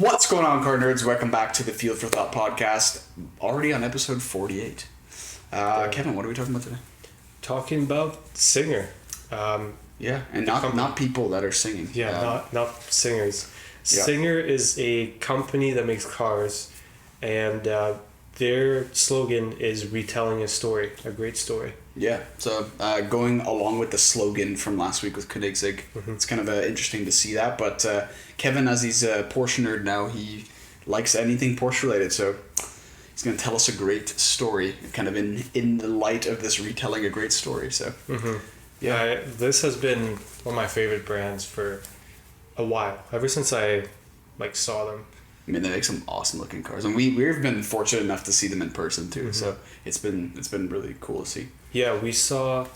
What's going on, car nerds? Welcome back to the Field for Thought podcast. Already on episode 48. Kevin, what are we talking about today? Talking about Singer. Yeah, and not people that are singing. Yeah, not singers. Yeah. Singer is a company that makes cars, and their slogan is retelling a story, a great story. Yeah, so going along with the slogan from last week with Koenigsegg, it's kind of interesting to see that. But Kevin, as he's a Porsche nerd now, he likes anything Porsche related, so he's going to tell us a great story, kind of in the light of this retelling a great story. So, Yeah, this has been one of my favorite brands for a while, ever since I saw them. I mean, they make some awesome looking cars, and we've been fortunate enough to see them in person too. So it's been really cool to see. Yeah, we saw,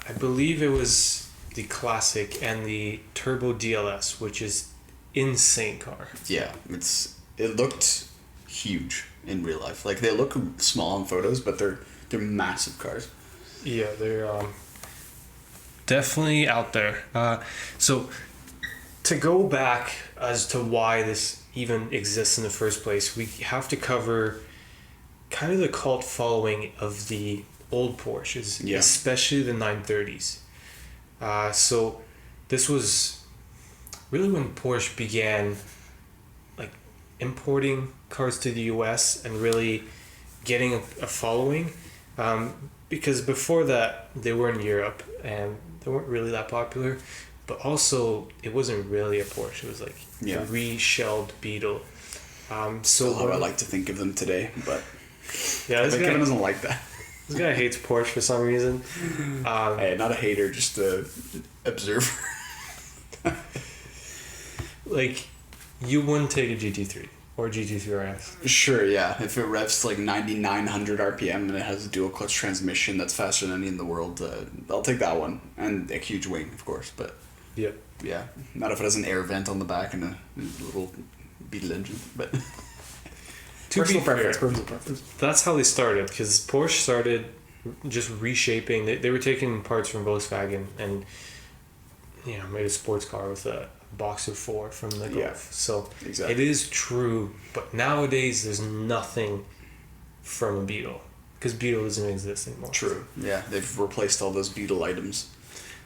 I believe it was the Classic and the Turbo DLS, which is insane car. Yeah, it looked huge in real life. Like, they look small in photos, but they're massive cars. Yeah, they're definitely out there. So to go back as to why this even exists in the first place, we have to cover kind of the cult following of the old Porsches, especially the 930s. So this was really when Porsche began importing cars to the US and really getting a following, because before that they were in Europe and they weren't really that popular, but also it wasn't really a Porsche. It was like a reshelled Beetle. So how I like to think of them today, but Kevin doesn't like that. This guy hates Porsche for some reason. Hey, not a hater, just a observer. You wouldn't take a GT3 or GT3 RS. Sure, yeah. If it revs to 9,900 RPM and it has a dual clutch transmission that's faster than any in the world, I'll take that one. And a huge wing, of course, but yeah. Not if it has an air vent on the back and a little Beetle engine, but... Personal preference. That's how they started, because Porsche started just reshaping. They were taking parts from Volkswagen and made a sports car with a Boxer 4 from the Golf. Yeah, so exactly. It is true, but nowadays there's nothing from a Beetle, because Beetle doesn't exist anymore. True. Yeah, they've replaced all those Beetle items.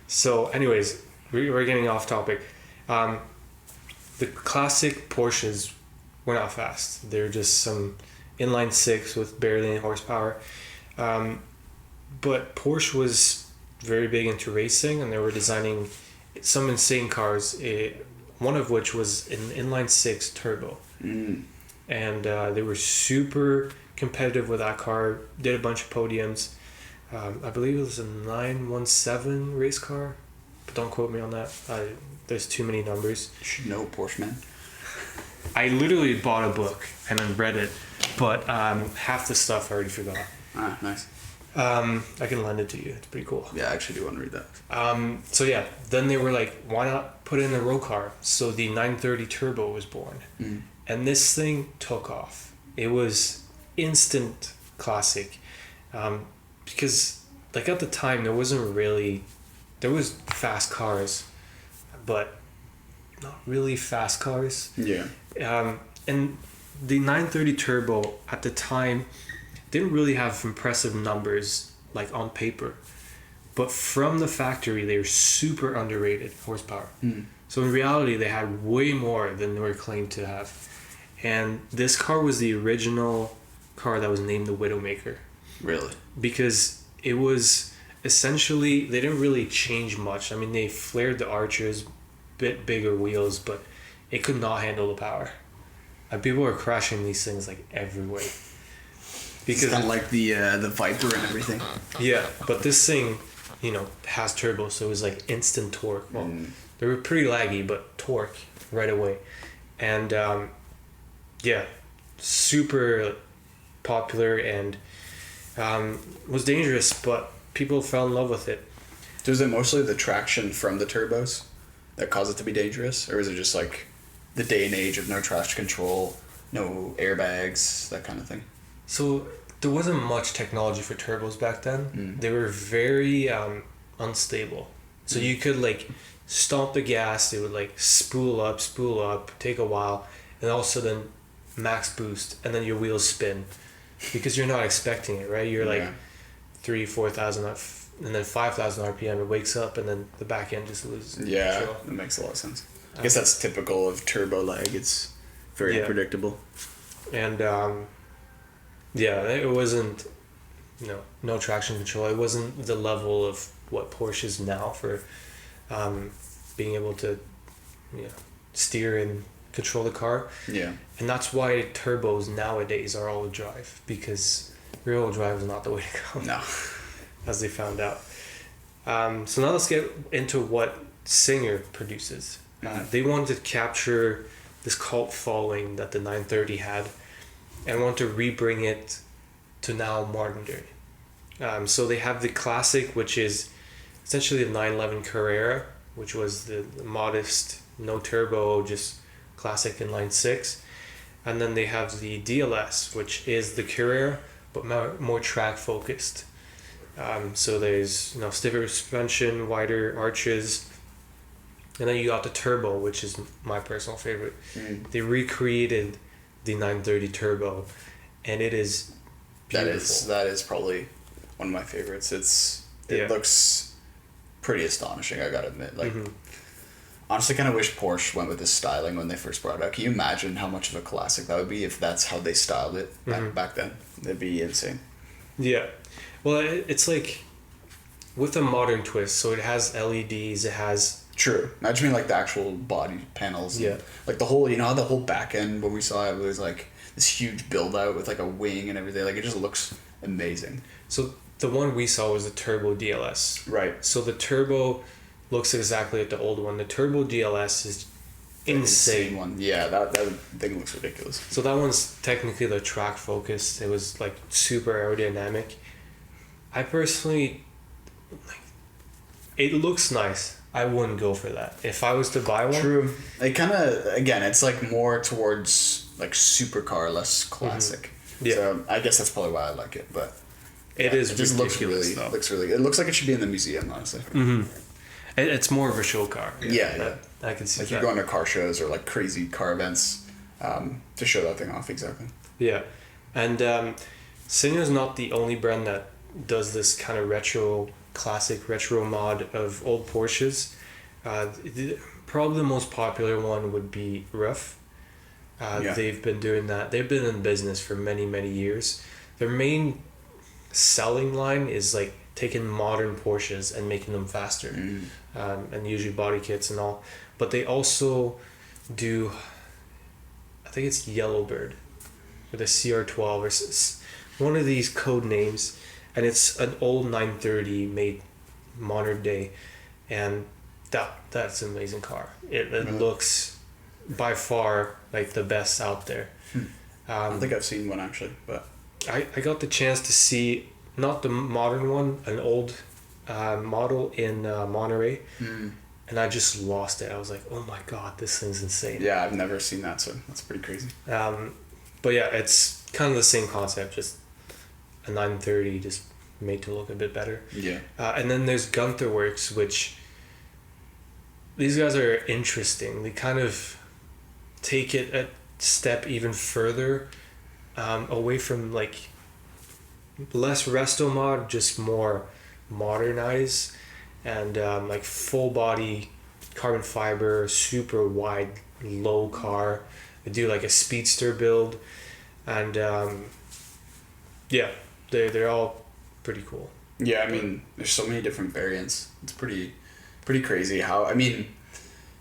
So anyways, we're getting off topic. The classic Porsches were not fast. They're just some inline six with barely any horsepower. But Porsche was very big into racing, and they were designing some insane cars, one of which was an inline six turbo. And they were super competitive with that car, did a bunch of podiums. I believe it was a 917 race car, but don't quote me on that. There's too many numbers. You should know, Porsche man. I literally bought a book and then read it, but half the stuff I already forgot. Ah, nice. I can lend it to you. It's pretty cool. Yeah, I actually do want to read that. So yeah, then they were like, why not put in a road car? So the 930 Turbo was born. And this thing took off. It was instant classic. Because at the time, there was fast cars, but not really fast cars. Yeah. And the 930 Turbo at the time didn't really have impressive numbers on paper, but from the factory they were super underrated horsepower. So in reality they had way more than they were claimed to have. And this car was the original car that was named the Widowmaker. Really? Because it was essentially, they didn't really change much. I mean, they flared the arches, bit bigger wheels, but it could not handle the power. And people were crashing these things everywhere. Because it's kind of like the Viper and everything. Yeah, but this thing, has turbo, so it was instant torque. Well, they were pretty laggy, but torque right away. And super popular and was dangerous, but people fell in love with it. Was it mostly the traction from the turbos that caused it to be dangerous? Or was it just the day and age of no traction control, no airbags, that kind of thing? So there wasn't much technology for turbos back then. They were very unstable. So you could stomp the gas, it would spool up, take a while, and all of a sudden max boost, and then your wheels spin because you're not expecting it, right? You're like 3,000-4,000 and then 5,000 RPM, it wakes up, and then the back end just loses control. That makes a lot of sense. I guess that's typical of turbo lag. It's very unpredictable. And it wasn't, no traction control. It wasn't the level of what Porsche is now for being able to steer and control the car. Yeah. And that's why turbos nowadays are all-wheel drive, because rear-wheel drive is not the way to go. No. As they found out. So now let's get into what Singer produces. They wanted to capture this cult following that the 930 had and want to rebring it to now modern day. So they have the classic, which is essentially the 911 Carrera, which was the modest, no turbo, just classic inline six. And then they have the DLS, which is the Carrera, but more track focused. So there's stiffer suspension, wider arches, and then you got the turbo, which is my personal favorite. They recreated the 930 turbo, and it is beautiful. That is probably one of my favorites. It looks pretty astonishing, I gotta admit. Like, honestly, kind of wish Porsche went with this styling when they first brought it out. Can you imagine how much of a classic that would be if that's how they styled it back then? It'd be insane. Yeah. Well, it's like with a modern twist. So it has LEDs. It has... True. Imagine like the actual body panels. Yeah. Like the whole, how the whole back end when we saw it was like this huge build out with like a wing and everything. Like it just looks amazing. So the one we saw was the turbo DLS. Right. So the turbo looks exactly like the old one. The turbo DLS is insane one. Yeah, that thing looks ridiculous. So that one's technically the track focused. It was like super aerodynamic. I personally, it looks nice. I wouldn't go for that. If I was to buy one... True. It kind of, again, it's like more towards like supercar, less classic. Yeah. So I guess that's probably why I like it, but... It just looks really good. It looks like it should be in the museum, honestly. It's more of a show car. Yeah. I can see like that. You're going to car shows or like crazy car events to show that thing off, exactly. Yeah. And Singer's not the only brand that does this kind of classic retro mod of old Porsches. Probably the most popular one would be Rough. They've been doing that. They've been in business for many, many years. Their main selling line is like taking modern Porsches and making them faster, and usually body kits and all. But they also do, I think it's Yellowbird with a CR12 or one of these code names, and it's an old 930 made modern day, and that's an amazing car. It looks by far like the best out there. I don't think I've seen one actually, but I got the chance to see not the modern one, an old model in Monterey, and I just lost it. I was like, oh my god, this thing's insane. Yeah, I've never seen that, so that's pretty crazy. But yeah, it's kind of the same concept, just a 930 just made to look a bit better. Yeah. And then there's Gunther Works, which these guys are interesting. They kind of take it a step even further away from like less resto mod, just more modernize, and like full body carbon fiber, super wide low car. They do like a speedster build, and they're all pretty cool. Yeah, I mean, there's so many different variants. It's pretty crazy how, I mean,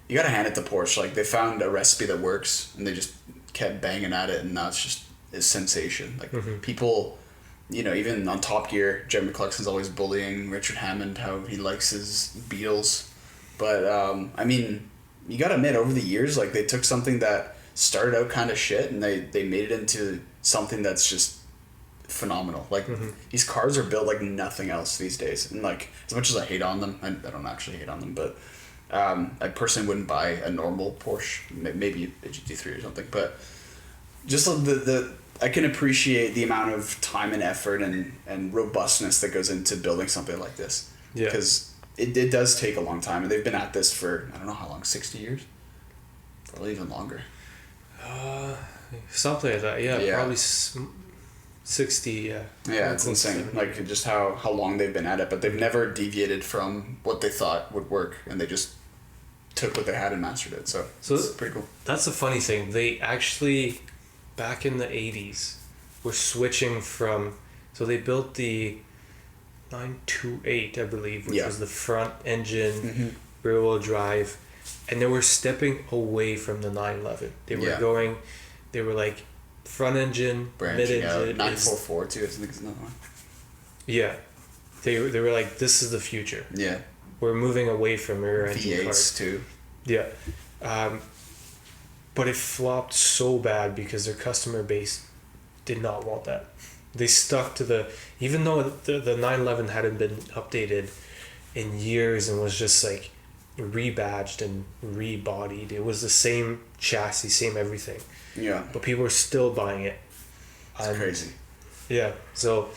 you gotta hand it to Porsche. Like, they found a recipe that works, and they just kept banging at it, and now it's just a sensation. Like, people, even on Top Gear, Jeremy Clarkson's always bullying Richard Hammond, how he likes his Beatles. But, I mean, you gotta admit, over the years, like, they took something that started out kind of shit, and they made it into something that's just phenomenal. Like, these cars are built like nothing else these days, and like, as much as I hate on them, I don't actually hate on them, but I personally wouldn't buy a normal Porsche, maybe a GT3 or something, but just the I can appreciate the amount of time and effort and robustness that goes into building something like this. Yeah. Because it does take a long time, and they've been at this for, I don't know how long, 60 years? Probably even longer. Something like that, yeah. Probably 60, yeah. Yeah, it's insane. Like, just how long they've been at it, but they've never deviated from what they thought would work, and they just took what they had and mastered it. So it's pretty cool. That's the funny thing. They actually, back in the 80s, were switching from... So they built the 928, I believe, which was the front engine, rear-wheel drive, and they were stepping away from the 911. They were like front engine, mid-engine. 944 too, I think it's another one. Yeah. They were like, this is the future. Yeah. We're moving away from rear engine V8s cars. too. Yeah. But it flopped so bad because their customer base did not want that. They stuck to even though the 911 hadn't been updated in years and was just like rebadged and rebodied. It was the same chassis, same everything. Yeah. But people were still buying it. It's crazy. Yeah. So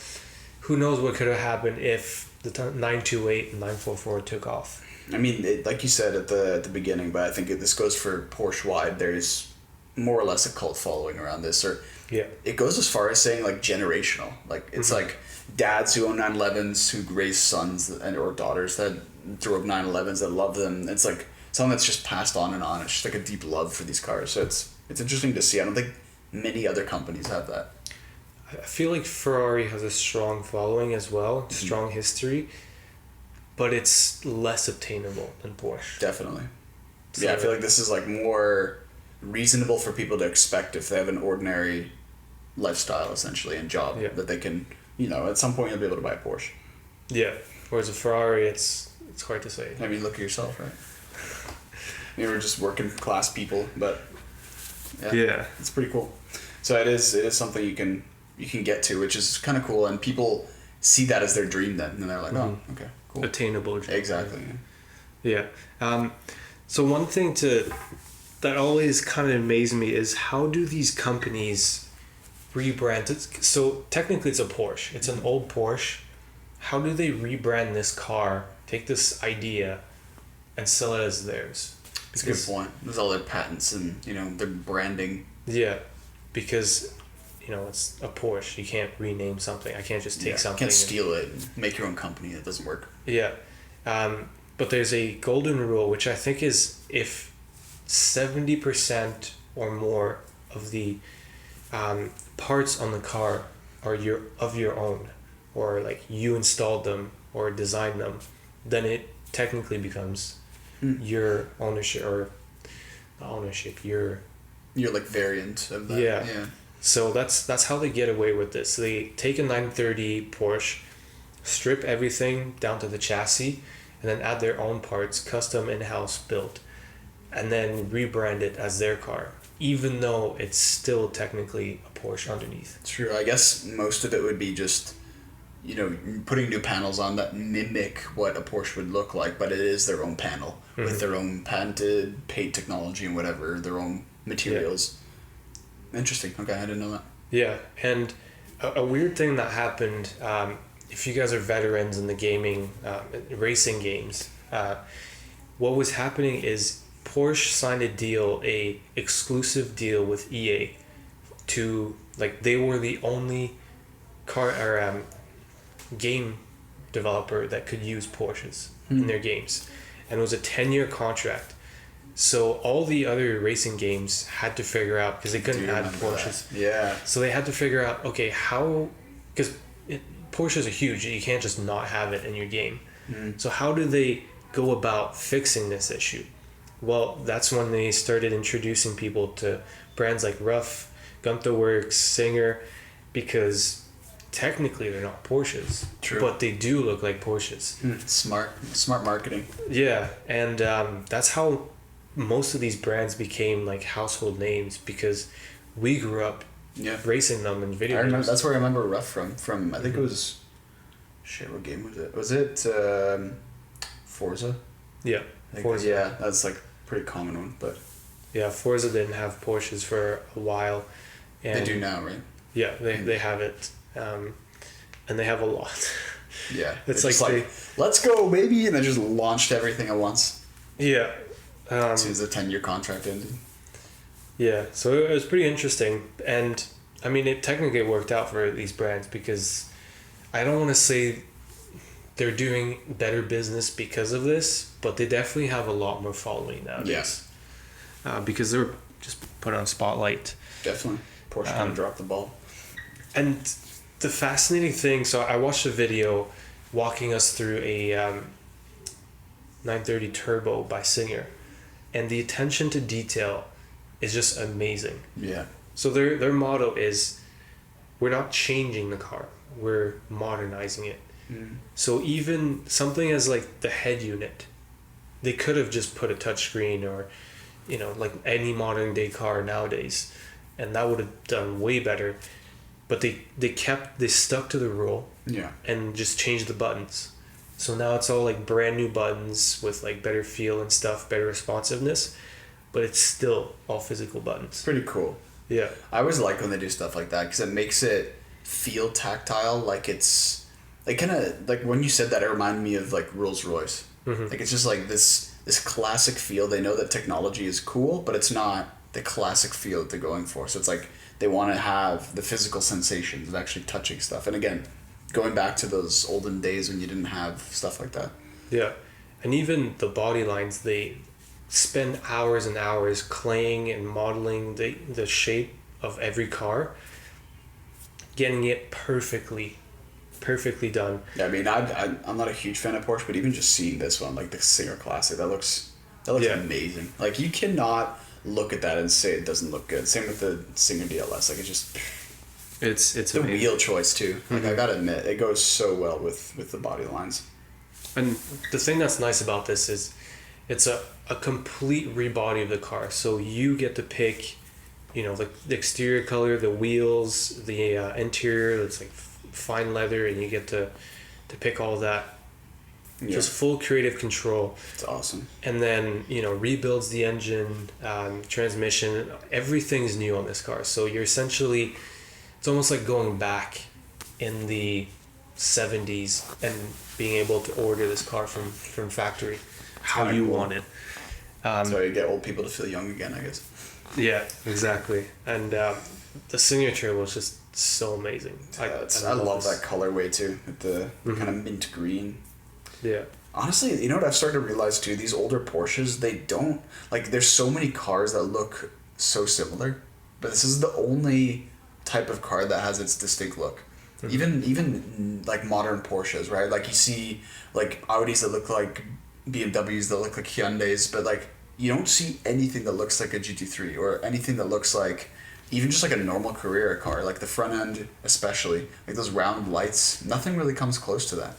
who knows what could have happened if the 928 and 944 took off. I mean, like you said at the beginning, but I think this goes for Porsche wide. There's more or less a cult following around this, or it goes as far as saying like generational. Like it's like dads who own 911s who raise sons or daughters that drove 911s that love them. It's like something that's just passed on and on. It's just like a deep love for these cars. So it's interesting to see. I don't think many other companies have that. I feel like Ferrari has a strong following as well, strong history, but it's less obtainable than Porsche. Definitely. So, yeah, I feel like this is like more reasonable for people to expect if they have an ordinary lifestyle essentially and job that they can, at some point you'll be able to buy a Porsche. Yeah. Whereas a Ferrari, it's hard to say. I mean, look at yourself, right? We're just working class people, but yeah, it's pretty cool. So it is something you can get to, which is kind of cool, and people see that as their dream then, and they're like, oh, okay, cool. Attainable dream. Exactly. Yeah. So one thing that always kind of amazed me is how do these companies rebrand it? So technically it's a Porsche. It's an old Porsche. How do they rebrand this car, take this idea, and sell it as theirs? It's a good point. There's all their patents and, their branding. Yeah, because... it's a Porsche. You can't rename something. I can't just take something. You can't steal it and make your own company. It doesn't work. Yeah. But there's a golden rule, which I think is if 70% or more of the parts on the car are of your own, or like you installed them or designed them, then it technically becomes your ownership, or not ownership, your like variant of that. Yeah. So that's how they get away with this. They take a 930 Porsche, strip everything down to the chassis, and then add their own parts, custom in-house built, and then rebrand it as their car, even though it's still technically a Porsche underneath. True. I guess most of it would be just, putting new panels on that mimic what a Porsche would look like, but it is their own panel with their own patented paint technology and whatever, their own materials. Yeah. Interesting. Okay, I didn't know that. Yeah, and a weird thing that happened, if you guys are veterans in the gaming, racing games, what was happening is Porsche signed a exclusive deal with EA to, like, they were the only car or game developer that could use Porsches in their games, and it was a 10-year contract. So all the other racing games had to figure out, because they couldn't add Porsches. That. Yeah. So they had to figure out, okay, how, because Porsches are huge, you can't just not have it in your game. So how do they go about fixing this issue? Well, that's when they started introducing people to brands like Ruff, Gunther Works, Singer, because technically they're not Porsches. True. But they do look like Porsches. Smart marketing. Yeah, and that's how most of these brands became like household names, because we grew up racing them in video games. That's where I remember Ruff from I think it was what game was it? Was it Forza? Yeah, Forza. Yeah, that's like a pretty common one, but yeah, Forza didn't have Porsches for a while. And they do now, right? Yeah, they have it, and they have a lot. Yeah, it's like let's go, baby, and they just launched everything at once. Yeah. As soon as the 10-year contract ended. Yeah, so it was pretty interesting, and I mean, it technically worked out for these brands because I don't want to say they're doing better business because of this, but they definitely have a lot more following nowadays. Yeah. Because they're just put on spotlight. Definitely. Porsche kind of dropped the ball. And the fascinating thing, so I watched a video walking us through a 930 Turbo by Singer, and the attention to detail is just amazing. Yeah. So their motto is, we're not changing the car, we're modernizing it. Mm. So even something as like the head unit, they could have just put a touchscreen or, you know, like any modern day car nowadays, and that would have done way better. But they stuck to the rule. Yeah. And just changed the buttons. So now it's all like brand new buttons with like better feel and stuff, better responsiveness, but it's still all physical buttons. Pretty cool. Yeah. I always like when they do stuff like that because it makes it feel tactile, like it's like kind of like when you said that, it reminded me of like Rolls-Royce. Mm-hmm. Like it's just like this classic feel. They know that technology is cool, but it's not the classic feel that they're going for. So it's like they want to have the physical sensations of actually touching stuff. And again, going back to those olden days when you didn't have stuff like that. Yeah. And even the body lines, they spend hours and hours claying and modeling the shape of every car, getting it perfectly done. Yeah, I mean, I'm not a huge fan of Porsche, but even just seeing this one, like the Singer Classic, that looks amazing. Like, you cannot look at that and say it doesn't look good. Same with the Singer DLS. Like, it just... It's the amazing wheel choice, too. Like, I gotta admit, it goes so well with the body lines. And the thing that's nice about this is it's a complete rebody of the car. So you get to pick, you know, the exterior color, the wheels, the interior, it's like fine leather, and you get to pick all that. Yeah. Just full creative control. It's awesome. And then, you know, rebuilds the engine, transmission, everything's new on this car. So you're essentially, it's almost like going back in the 70s and being able to order this car from factory how you want it. So you get old people to feel young again, I guess. Yeah, exactly. And the Singer Turbo is just so amazing. I love that colorway too, with the kind of mint green. Yeah. Honestly, you know what I've started to realize too? These older Porsches, they don't... Like, there's so many cars that look so similar, but this is the only type of car that has its distinct look. Mm-hmm. Even like modern Porsches, right? Like, you see like Audis that look like BMWs, that look like Hyundais, but like you don't see anything that looks like a GT3 or anything that looks like even just like a normal Carrera car. Like the front end especially, like those round lights, nothing really comes close to that.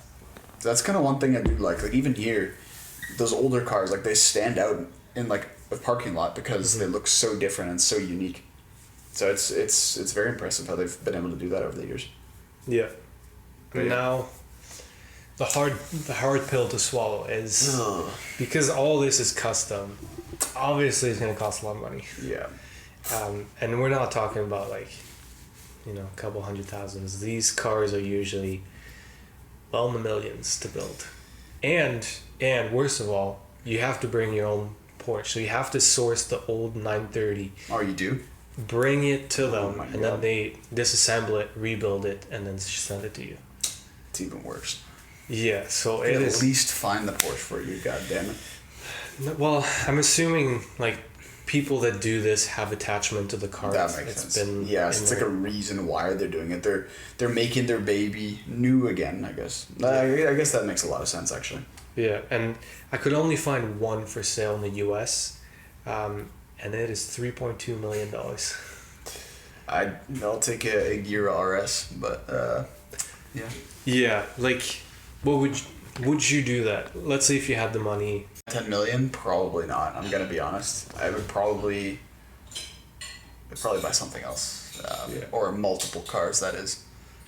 So that's kind of one thing I do like even here, those older cars, like they stand out in like a parking lot because they look so different and so unique. So it's very impressive how they've been able to do that over the years. Yeah. And now the hard pill to swallow is because all this is custom, obviously it's going to cost a lot of money. Yeah. And we're not talking about like, you know, a couple $100,000s. These cars are usually well in the millions to build. And worst of all, you have to bring your own Porsche. So you have to source the old 930. Oh, you do? Bring it to them, and then they disassemble it, rebuild it, and then send it to you. It's even worse. Yeah, so it is. At least find the Porsche for you, goddammit. Well, I'm assuming like people that do this have attachment to the car. That makes sense. It's like a reason why they're doing it. They're making their baby new again, I guess. I guess that makes a lot of sense, actually. Yeah, and I could only find one for sale in the U.S., and it is $3.2 million. I'll take a Gira RS, but yeah. Yeah, like, what would you do that? Let's say if you had the money. 10 million? Probably not. I'm gonna be honest. I would probably buy something else, or multiple cars. That is,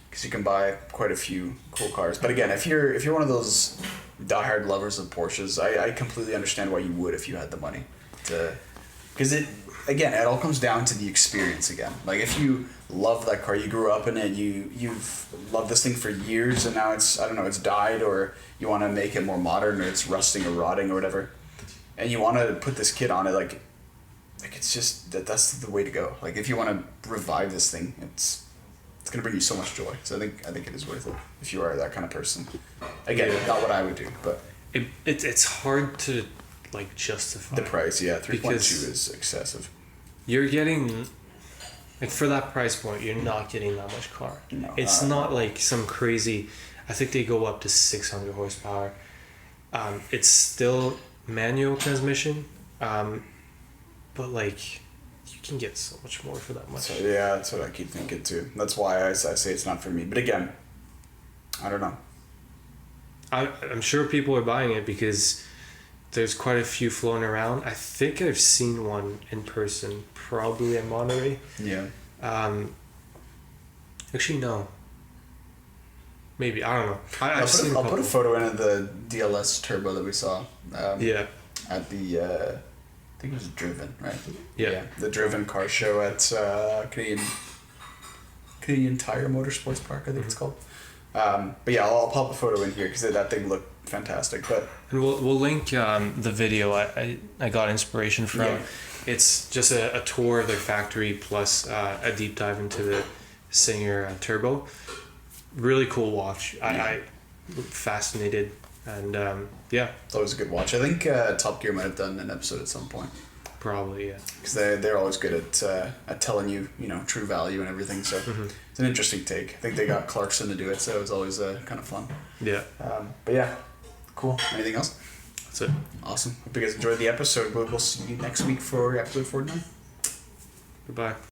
because you can buy quite a few cool cars. But again, if you're one of those diehard lovers of Porsches, I completely understand why you would if you had the money to. Because it all comes down to the experience again. Like if you love that car, you grew up in it, you've loved this thing for years, and now it's died, or you want to make it more modern, or it's rusting or rotting or whatever, and you want to put this kit on it. Like like it's just that's the way to go. Like if you want to revive this thing, it's gonna bring you so much joy. So I think it is worth it if you are that kind of person. Again, not what I would do, but it's hard to like justify the price. Yeah, 3.2 is excessive. You're getting like for that price point, you're not getting that much car. No, it's not like some crazy. I think they go up to 600 horsepower. It's still manual transmission, but like you can get so much more for that much. So, yeah, that's what I keep thinking too. That's why I say it's not for me. But again, I don't know. I'm sure people are buying it because there's quite a few floating around. I think I've seen one in person, probably in Monterey. Yeah. Actually, no. Maybe, I don't know. I'll put a photo in of the DLS Turbo that we saw. Yeah. At the, I think it was Driven, right? Yeah. The Driven car show at Canadian Tire Motorsports Park, I think it's called. But yeah, I'll pop a photo in here because that thing looked fantastic. But and we'll link the video I got inspiration from. Yeah. It's just a tour of their factory plus a deep dive into the Singer Turbo. Really cool watch. I fascinated and yeah. It's always a good watch. I think Top Gear might have done an episode at some point. Probably, yeah. Because they're always good at telling you, true value and everything. So it's an interesting take. I think they got Clarkson to do it, so it was always kind of fun. Yeah. But yeah, cool. Anything else? That's it. Awesome. Hope you guys enjoyed the episode. We'll see you next week for episode 49. Goodbye.